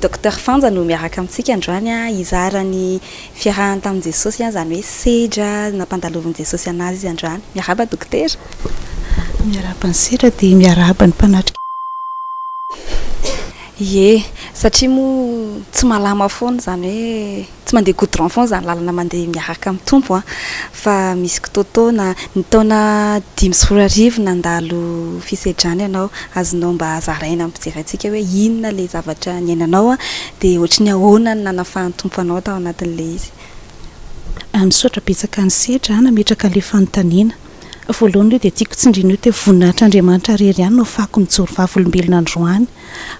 Docteur Fanja no miaraka amintsika androany a izarany fiarahany tamin'i Jesosy a zany hoe sedra nampandalovin'i Jesosy anazy izy androany. Miarahaba dokotera. Miarahaba ny sedra dia miarahaba ny mpanatrika. Ie, satria moa tsy malama foana zany hoe tsy mandeha goudron foana zany lalana mandeha miaraka amin'ny tompo a fa misy fotoana ny taona 5 nandalo fisedrany ianao azonao mba zaraina ampijery antsika hoe inona le zavatra niainanao a dia ohatry ny ahoana ny nanafahan'ny tompo anao tao anatin'le izy. Misaotra betsaka ny sedra nametraka ilay fanontaniana. Voalohany io dia tiako tsindriana io te voninahitr'Andriamanitra rery ihany no fako mijoro vavolombelona androany.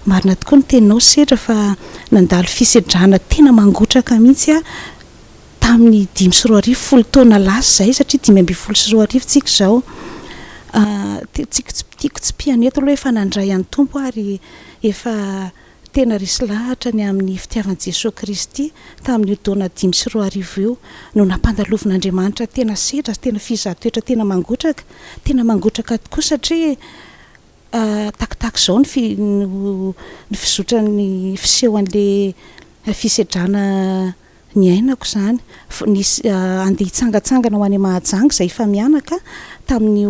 Marina tokoa ny teninao sedra fa nandalo fisedrana tena mangotraka mihitsy a tamin'ny 5 folo taona lasa izay satria 5 tsika izao. Tiako tsy pianeto aloha efa nandray an'ny tompo ary efa tena resy lahatra ny amin'ny fitiavan'i Jesosy Kristy tamin'ny taona 5 io no nampandalovin'Andriamanitra tena sedra tena fizahan-toetra tena mangotraka tokoa satria takitaka izao ny fizotrany fisehoan'le fisedrana ny ainako izany nisy andeha hitsangatsangana ho any Mahajanga izay efa mianaka tamin'ny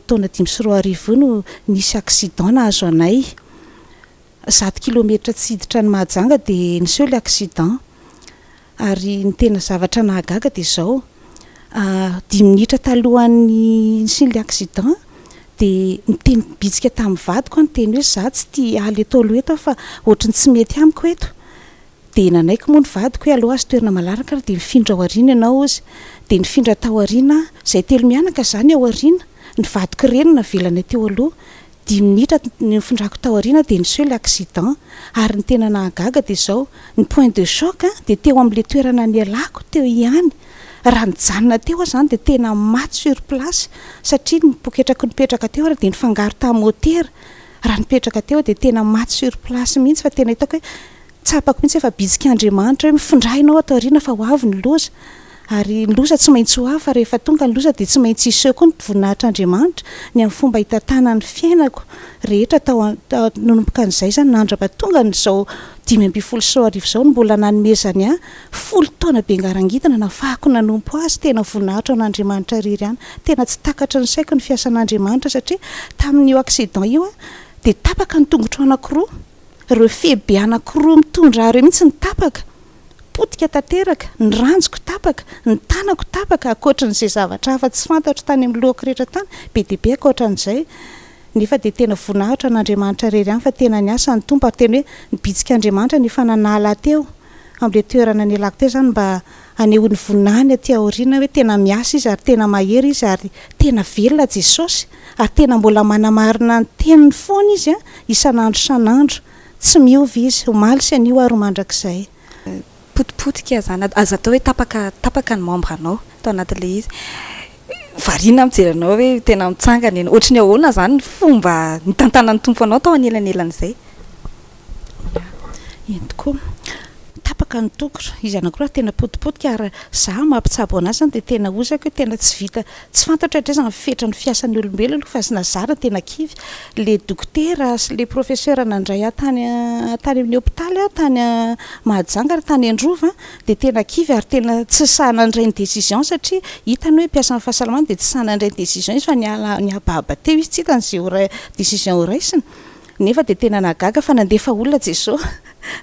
taona 5 no nisy accident nahazo anay 100 kilometatra tsiditra ny Mahajanga dia niseho ilay accident ary ny tena zavatra nahagaga dia izao 10 minitra talohan'ny nisian'ilay accident dia niteny bitsika tamin'ny vadiko ny teny hoe za tsy tia haly eto aloha eto fa ohatrany tsy mety amiko eto dia nanaiko moa ny vadiko hoe aleo azo toerana malaraka dia nifindra ao aoriana ianao izy dia nifindra tao aoriana izay telo mianaka zany ao aoriana ny vadiko ireny navelana teo aloha 10 minitra nifindrako tao aoriana dia niseho ilay accident ary ny tena nahagaga dia izao ny point de choc dia teo amin'ilay toerana nialako teo ihany raha nijanona teo zany dia tena maty sur place satria ny poketrako nipetraka teo dia nifangaro tamin'ny motera raha nipetraka teo dia tena maty sur place mihitsy fa tena hitako hoe tsapako mihitsy efa bitsik'Andriamanitra hoe mifindrainao atao aoriana fa ho avy ny loza ary ny loza tsy maintsy ho avy fa rehefa tonga ny loza dia tsy maintsy iseho koa ny voninahitr'Andriamanitra ny amin'ny fomba hitantanany fiainako rehetra nanomboka an'izay zany nandraba tonga n'izao 5 izao mbola nanomezany a 10 taona bengarangitana nafahako nanompo azy tena voninahitra an'Andriamanitra rery ihany tena tsy takatra ny saiko ny fiasan'Andriamanitra satria tamin'io accident io a dia tapaka ny tongotro anankiroa ireo febe anankiroa mitondra ireo mihitsy ny tapaka potika tanteraka ny ranjoko tapaka ny tanako tapaka akoatran'izay zavatra hafa tsy fantatro tany amin'ny lohako rehetra tany be dia be akoatran'izay nefa dia tena voninahitra an'Andriamanitra rery ihany fa tena niasa ny tompo ary tena hoe nibitsik'Andriamanitra nefa nanala teo amin'ilay toerana nialako teo zany mba anehoany voninahiny aty aoriana hoe tena miasa izy ary tena mahery izy ary tena velona Jesosy ary tena mbola manamarina ny teniny foana izy isan'andro isan'andro tsy miovy izy omaly sy anio ary mandrakizay potipotika zany azo atao hoe tapaka ny membre anao tao anatin'ilay izy variana mijery anao hoe tena mitsangana eny ohatry ny ahoana zany ny fomba nitantanan'ny tompo anao tao anelanelan'izay eny tokoa tapaka ny tokotro izy anankiroa tena potipotika ary za mampitsabo anazy zany dia tena ozako hoe tena tsy vita tsy fantatra hatrezany fefetra ny fiasan'ny olombelona fa sy nazara tena kivy le dokotera sy le professeur nandray tany amin'ny hôpitaly tany Mahajanga ary tany Androva dia tena kivy ary tena tsy sahanandray ny décision satria hitany hoe mpiasa amin'ny fahasalamana dia tsy sahanandray ny décision izy fa niababa teo izy tsy hitany izay décision ho raisiny nefa dia tena nahagaga fa nandefa olona Jesosy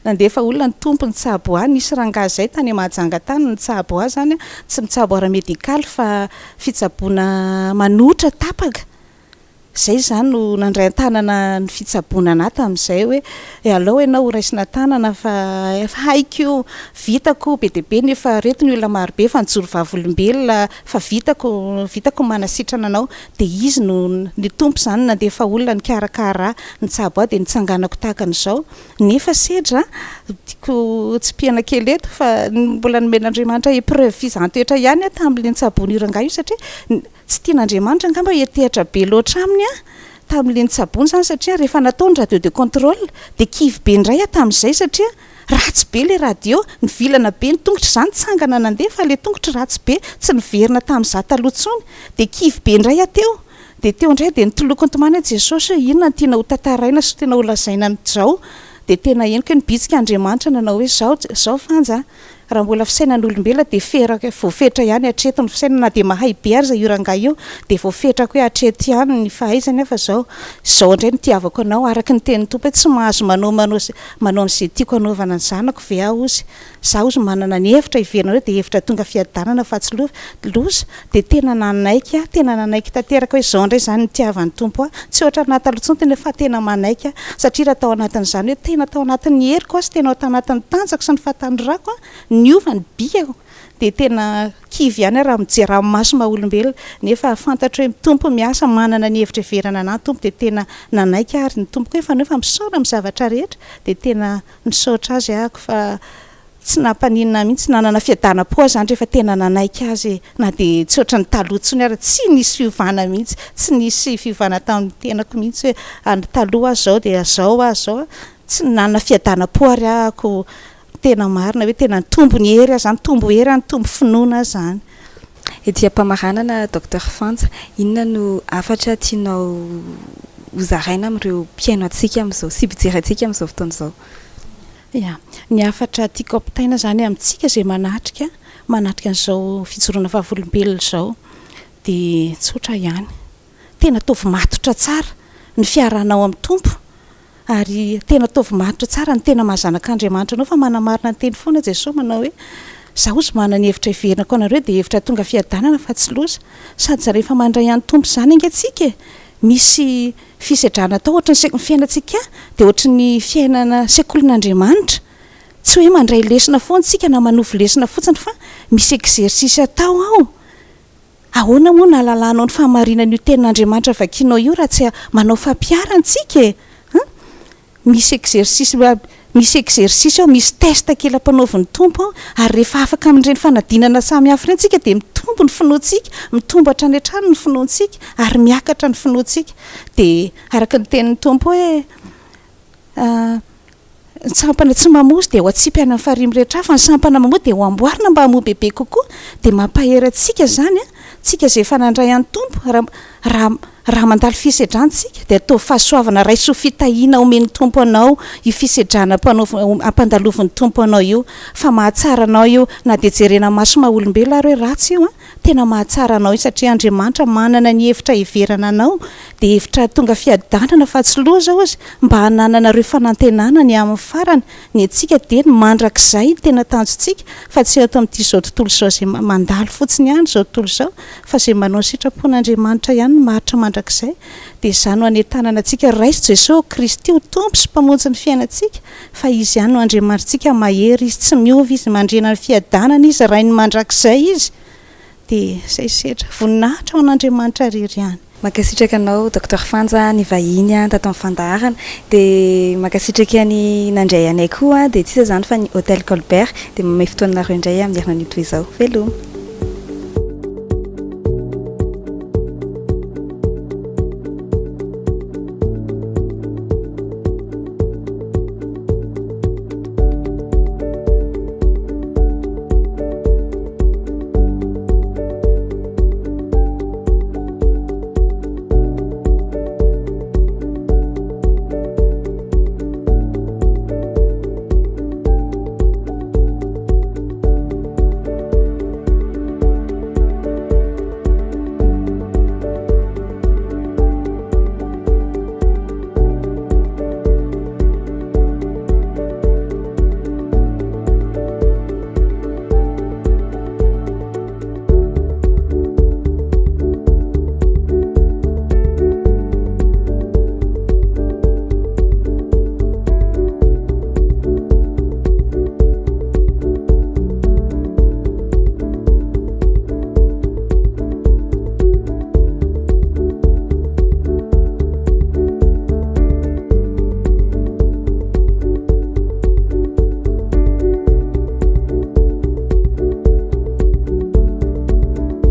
nandefa olona ny tompo ny tsabo ahy nisy rangahy zay tany Mahajanga tany ny tsabo ahy zany tsy mitsabo ara-medikaly fa fitsaboana manotra tapaka zay zany no nandray an-tanana ny fitsaboana anahy tamin'izay hoe alao ianao ho raisina tanana fa haiko vitako be dia be nefa reto ny olona marobe fa nijoro vavolombelona fa vitako manasitrana anao dia izy no ny tompo zany nandefa olona ny karakara ny tsabo ahy dia nitsanganako tahaka an'izao nefa sedra tiako tsy piana kely eto fa mbola nomen'Andriamanitra épreuve fizahan-toetra ihany tamin'ilay nitsaboana io rangahy io satria tsy tian'Andriamanitra angamba hetehatra be loatra aminy tamin'ilay nitsaboana zany satria rehefa natao ny radio de contrôle dia kivy be indray tamin'izay satria ratsy be ilay radio nivilana be ny tongotra zany tsangana nandeha fa ilay tongotra ratsy be tsy niverina tamin'izaho taloha intsony dia kivy be indray teo dia teo indray dia nitoloko ny tomany Jesosy hoe inona ny tiana ho tantaraina sy tiana ho lazaina amin'izao de tena eniko hoe nibitsika andriamanitra nanao hoe zao fanja raha mbola fisainan'olombelona de feraka voafetra ihany atreto ny fisaina na de mahay be ary zay oranga io de voafetraka hoe atreto ihany ny fahaizany fa zao indray nitiavako anao araka ny tenin'ny tompo hoe tsy mahazo manao an'izay tiako anaovana ny zanako ve aho ozy za ozy manana ny hevitra iverina reo de hevitra tonga fiadanana fa tsy loza de tena nanaiky tanteraka hoe zao indray zany nitiavan'ny tompo a tsy ohatra anaty alotsony tena fa tena manaiky satria raha tao anatin'izany hoe tena tao anatin'ny heriko a sy tena tao anatin'ny tanjako sy ny fatanyrako a niova ny bikako de tena kivy ihany raha mijery maso maha-olombelona nefa fantatra hoe tompo miasa manana ny hevitra iverana anahy tompo de tena nanaiky ary ny tompoko hoe fa nefa misaora amin'ny zavatra rehetra de tena nisaotra azy ahako fa tsy nampaninina mihitsy nanana fiadanam-po zany rehefa tena nanaiky azy na de tsy ohatra ny talohantsony ary tsy nisy fiovana mihitsy tsy nisy fiovana tamin'ny tenako mihitsy hoe any taloha zao de zao tsy nanana fiadanam-po ary ahako tena marina hoe tena tombo ny hery zany tombo hery ny tombo finoana zany ety-pamaranana Dr Fanja inona no afatra tianao hozaraina amin'ireo mpiaino atsika amin'izao sy mpijery atsika amin'izao fotoana izao ya ny afatra tiako ampitaina zany amintsika zay manatrika an'izao fijoroana fahavolombelona zao de tsotra ihany tena tovy matotra tsara ny fiaranao amin'ny tompo ary tena tovy matotra tsara ny tena mahazanak'Andriamanitra anao fa manamarina ny teny foana Jesosy manao hoe za ozy manana hevitra iverina koa anareo de hevitra tonga fiadanana fa tsy loza sady za rehefa mandray ihany tompo zany angatsika misy fisedrana atao ohatra ny fiainantsika de ohatra ny fiainana sekolin'Andriamanitra tsy hoe mandray lesona foana tsika na manovy lesona fotsiny fa misy exercice atao ao ahoana moa nahalalanao ny fahamarinana io tenin'Andriamanitra vakinao io raha tsy manao fampiarantsika misy exercice ao misy test kely ampanaoviny tompo ary rehefa afaka amin'ireny fanadinana samy hafa ireny tsika de mitombo ny finoantsika mitombo hatrany hatrany ny finoantsika ary miakatra ny finoantsika de araka ny tenin'ny tompo hoe ny sampana tsy mamozy de ho atsipy any farimy rehetra fa ny sampana mamozy de ho amboarina mba hamoa bebe kokoa de mampahery atsika zany tsika zay efa nandray any tompo raha mandalo fisedrantsika de atao fahasoavana raiso fitahiana omeny tompo anao io fisedrana ampandalovin'ny tompo anao io fa mahatsara anao io na de jerena maso maha-olombelona ary hoe ratsy io tena mahatsara anao io satria Andriamanitra manana ny hevitra iverana anao de hevitra tonga fiadanana fa tsy loza ozy mba hananana reo fanantenana ny amin'ny farany ny atsika de ny mandrakizay tena tanjontsika fa tsy ato amin'ity zao tontolo zao zay mandalo fotsiny ihany zao tontolo zao fa zay manao sitrapon'Andriamanitra ihany ny maritra mandrakizay de zany ho anetanana antsika raiso Jesosy Kristy ho tompo sy mpamonjy ny fiainantsika fa izy ihany no Andriamanitrantsika mahery izy tsy miova izy mandrena ny fiadanana izy raha ny mandrakizay izy de zay setra voninahitra ho an'Andriamanitra rery ihany makasitraka anao Dr Fanja ny vahiny tato amin'ny fandaharana de makasitraka ny nandray anay koa de tsisa zany fa ny Hôtel Colbert de mamay fotoananareo indray amin'ny herinan'io toy izao veloma